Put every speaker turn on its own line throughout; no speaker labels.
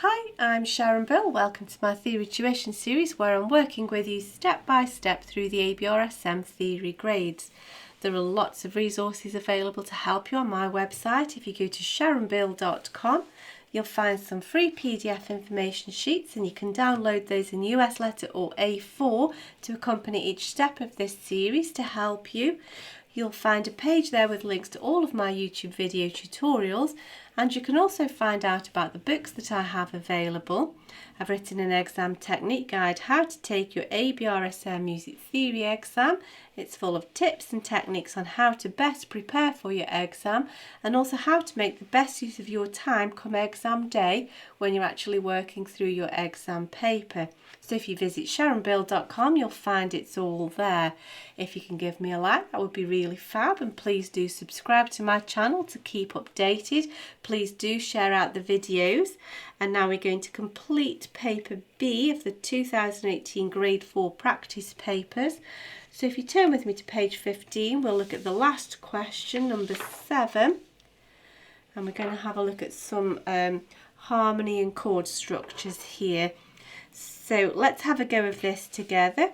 Hi, I'm Sharon. Welcome to my Theory Tuition series where I'm working with you step by step through the ABRSM Theory Grades. There are lots of resources available to help you on my website. If you go to sharonbill.com, you'll find some free PDF information sheets and you can download those in US letter or A4 to accompany each step of this series to help you. You'll find a page there with links to all of my YouTube video tutorials, and you can also find out about the books that I have available. I've written an exam technique guide, how to take your ABRSM Music Theory Exam. It's full of tips and techniques on how to best prepare for your exam and also how to make the best use of your time come exam day when you're actually working through your exam paper. So if you visit sharonbill.com, you'll find it's all there. If you can give me a like, that would be really fab, and please do subscribe to my channel to keep updated. Please do share out the videos. And now we're going to complete paper B of the 2018 Grade 4 practice papers. So if you turn with me to page 15, we'll look at the last question, number 7. And we're going to have a look at some harmony and chord structures here. So let's have a go of this together.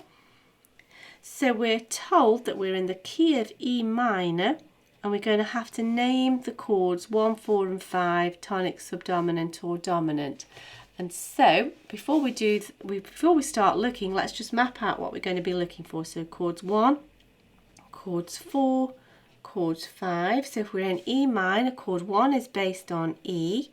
So we're told that we're in the key of E minor and we're going to have to name the chords 1, 4 and 5, tonic, subdominant or dominant. And so before we start looking, let's just map out what we're going to be looking for. So chords 1, chords 4, chords 5. So if we're in E minor, chord 1 is based on E,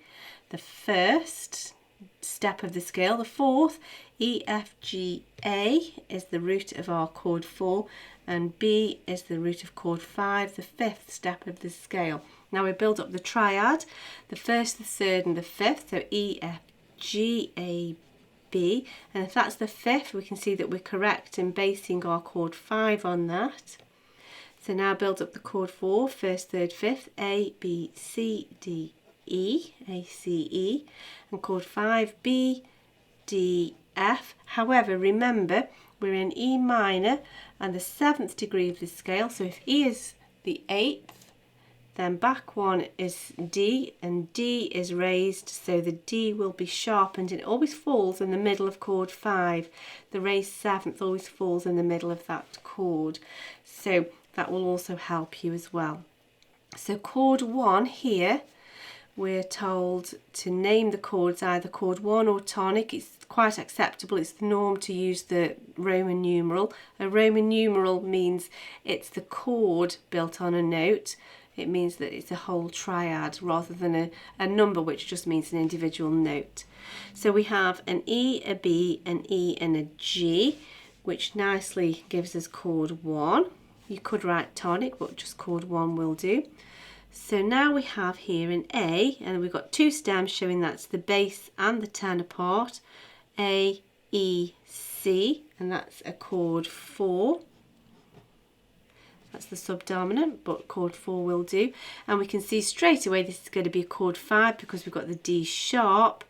the first step of the scale. The fourth, E, F, G, A is the root of our chord 4 and B is the root of chord 5, the fifth step of the scale. Now we build up the triad, the first, the third and the fifth, so E, F, G, A, B, and if that's the fifth we can see that we're correct in basing our chord 5 on that. So now build up the chord 4, first, third, fifth, A, B, C, D, E, A, C, E, and chord 5, B, D, F. However, remember we're in E minor and the 7th degree of the scale, so if E is the 8th, then back one is D and D is raised, so the D will be sharpened and it always falls in the middle of chord 5. The raised 7th always falls in the middle of that chord, so that will also help you as well. So chord 1 here, we're told to name the chords either chord 1 or tonic. It's quite acceptable, it's the norm to use the Roman numeral. A Roman numeral means it's the chord built on a note. It means that it's a whole triad rather than a number, which just means an individual note. So we have an E, a B, an E and a G, which nicely gives us chord 1. You could write tonic, but just chord 1 will do. So now we have here an A, and we've got two stems showing that's the bass and the tenor part. A, E, C, and that's a chord 4. That's the subdominant, but chord 4 will do. And we can see straight away this is going to be a chord 5 because we've got the D sharp.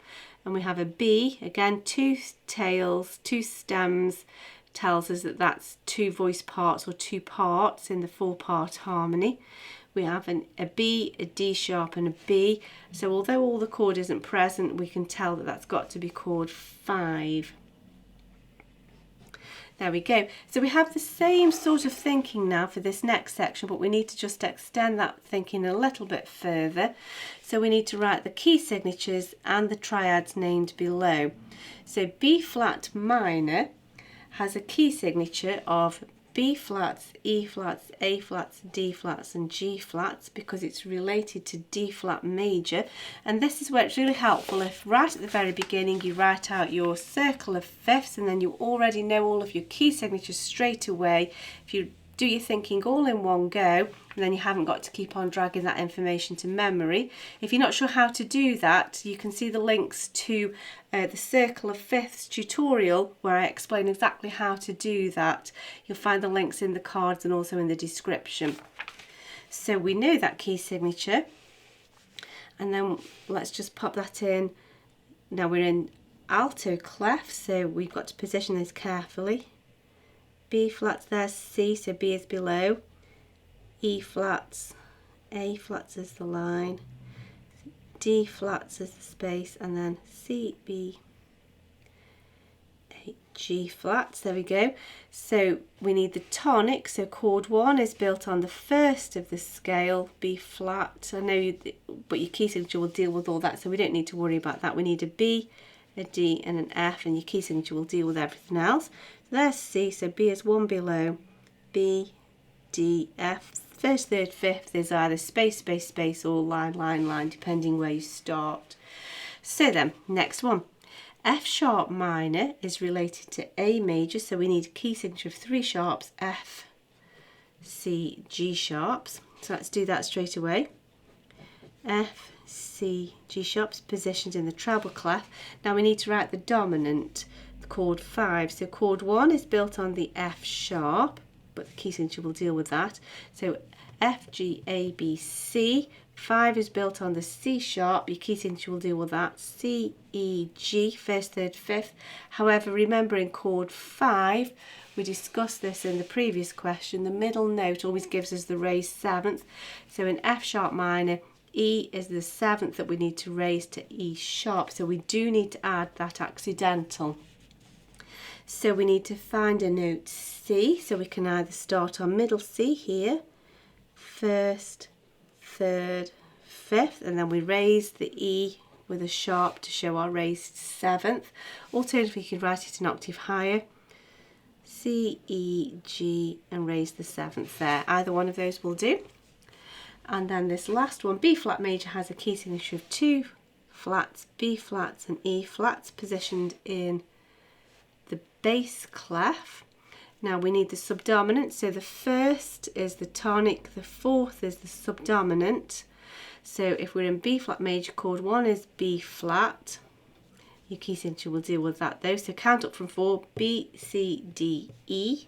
And we have a B, again, two tails, two stems, tells us that that's two voice parts or two parts in the 4-part harmony. We have a B, a D sharp and a B. So although all the chord isn't present, we can tell that that's got to be chord 5. There we go. So we have the same sort of thinking now for this next section, but we need to just extend that thinking a little bit further. So we need to write the key signatures and the triads named below. So B flat minor has a key signature of B flats, E flats, A flats, D flats and G flats because it's related to D flat major, and this is where it's really helpful if right at the very beginning you write out your circle of fifths and then you already know all of your key signatures straight away. If you do your thinking all in one go, and then you haven't got to keep on dragging that information to memory. If you're not sure how to do that, you can see the links to the circle of fifths tutorial where I explain exactly how to do that. You'll find the links in the cards and also in the description. So we know that key signature, and then let's just pop that in. Now we're in alto clef, so we've got to position this carefully. B flats, there's C, so B is below. E flats, A flats is the line. D flats as the space, and then C, B, A, G flats. There we go. So we need the tonic. So chord 1 is built on the first of the scale, B flat. I know, but your key signature will deal with all that, so we don't need to worry about that. We need a B, a D, and an F, and your key signature will deal with everything else. So there's C. So B is 1 below, B, D, F. First, third, fifth is either space, space, space, or line, line, line, depending where you start. So then, next one. F sharp minor is related to A major, so we need a key signature of 3 sharps, F, C, G sharps. So let's do that straight away. F, C, G sharps positioned in the treble clef. Now we need to write the dominant, the chord 5. So chord 1 is built on the F sharp, but the key signature will deal with that. So F, G, A, B, C. 5 is built on the C sharp, your key signature will deal with that. C, E, G, first, third, fifth. However, remember in chord 5, we discussed this in the previous question, the middle note always gives us the raised 7th. So in F sharp minor, E is the 7th that we need to raise to E sharp. So we do need to add that accidental. So we need to find a note C, so we can either start on middle C here, first, third, fifth, and then we raise the E with a sharp to show our raised 7th. Alternatively, you could write it an octave higher, C, E, G, and raise the 7th there. Either one of those will do. And then this last one, B flat major, has a key signature of 2 flats, B flats, and E flats positioned in the bass clef. Now we need the subdominant, so the first is the tonic, the 4th is the subdominant. So if we're in B flat major, chord 1 is B flat. Your key signature will deal with that though. So count up from 4, B, C, D, E.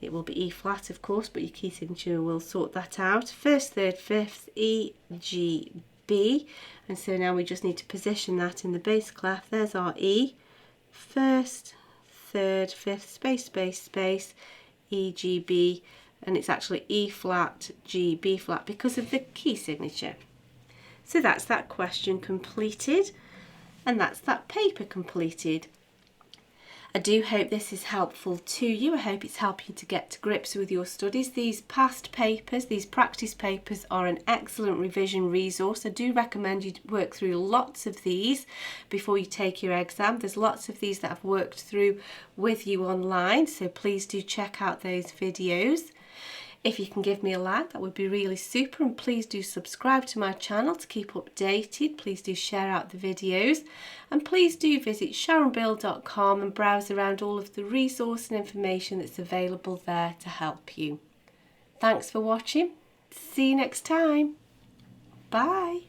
It will be E flat of course, but your key signature will sort that out. First, third, fifth, E, G, B. And so now we just need to position that in the bass clef. There's our E. First, third, fifth, space, space, space, E, G, B, and it's actually E flat, G, B flat because of the key signature. So that's that question completed, and that's that paper completed. I do hope this is helpful to you. I hope it's helping you to get to grips with your studies. These past papers, these practice papers, are an excellent revision resource. I do recommend you work through lots of these before you take your exam. There's lots of these that I've worked through with you online, so please do check out those videos. If you can give me a like, that would be really super, and please do subscribe to my channel to keep updated. Please do share out the videos, and please do visit sharonbill.com and browse around all of the resource and information that's available there to help you. Thanks for watching. See you next time. Bye.